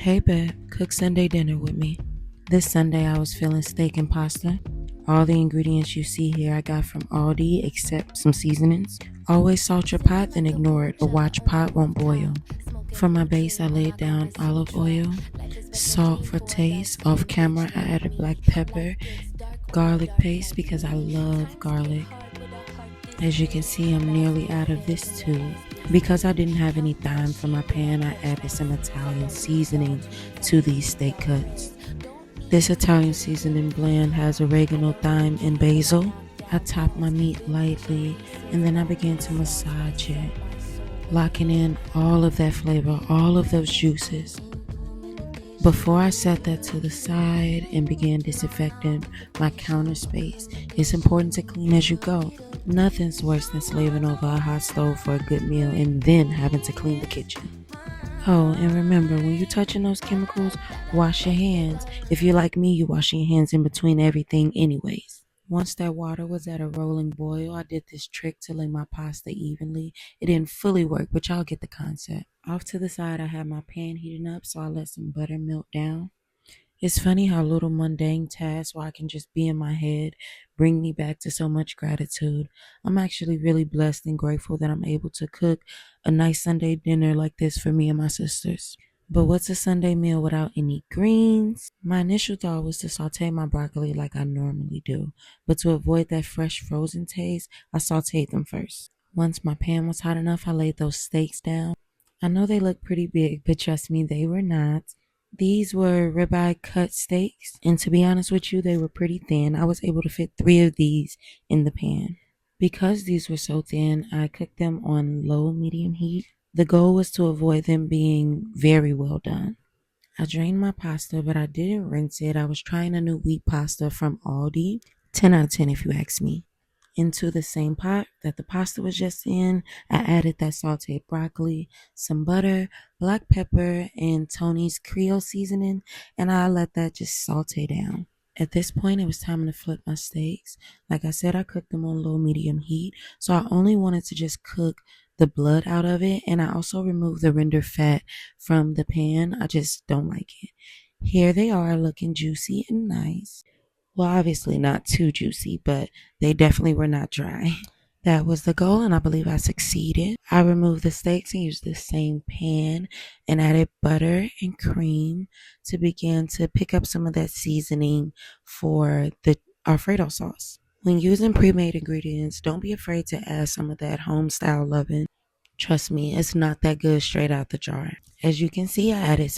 Hey babe, cook Sunday dinner with me. This Sunday I was feeling steak and pasta. All the ingredients you see here I got from Aldi except some seasonings. Always salt your pot, then ignore it or watch pot won't boil. For my base I laid down olive oil, salt for taste. Off camera I added black pepper, garlic paste because I love garlic. As you can see, I'm nearly out of this too. Because I didn't have any thyme for my pan, I added some Italian seasoning to these steak cuts. This Italian seasoning blend has oregano, thyme, and basil. I topped my meat lightly and then I began to massage it, locking in all of that flavor, all of those juices. Before I set that to the side and began disinfecting my counter space, it's important to clean as you go. Nothing's worse than slaving over a hot stove for a good meal and then having to clean the kitchen. Oh, and remember, when you're touching those chemicals, wash your hands. If you're like me, you're washing your hands in between everything anyways. Once that water was at a rolling boil, I did this trick to lay my pasta evenly. It didn't fully work, but y'all get the concept. Off to the side, I had my pan heating up, so I let some butter melt down. It's funny how little mundane tasks where I can just be in my head bring me back to so much gratitude. I'm actually really blessed and grateful that I'm able to cook a nice Sunday dinner like this for me and my sisters. But what's a Sunday meal without any greens? My initial thought was to saute my broccoli like I normally do, but to avoid that fresh frozen taste, I sauteed them first. Once my pan was hot enough, I laid those steaks down. I know they look pretty big, but trust me, they were not. These were ribeye cut steaks, and to be honest with you, they were pretty thin. I was able to fit 3 of these in the pan. Because these were so thin, I cooked them on low medium heat. The goal was to avoid them being very well done. I drained my pasta, but I didn't rinse it. I was trying a new wheat pasta from Aldi. 10 out of 10 if you ask me. Into the same pot that the pasta was just in, I added that sauteed broccoli, some butter, black pepper, and Tony's Creole seasoning, and I let that just saute down. At this point, it was time to flip my steaks. Like I said, I cooked them on low medium heat, so I only wanted to just cook the blood out of it, and I also removed the render fat from the pan. I just don't like it. Here they are looking juicy and nice. Well, obviously not too juicy, but they definitely were not dry. That was the goal, and I believe I succeeded. I removed the steaks and used the same pan and added butter and cream to begin to pick up some of that seasoning for the Alfredo sauce. When using pre-made ingredients, don't be afraid to add some of that home-style loving. Trust me, it's not that good straight out the jar. As you can see, I added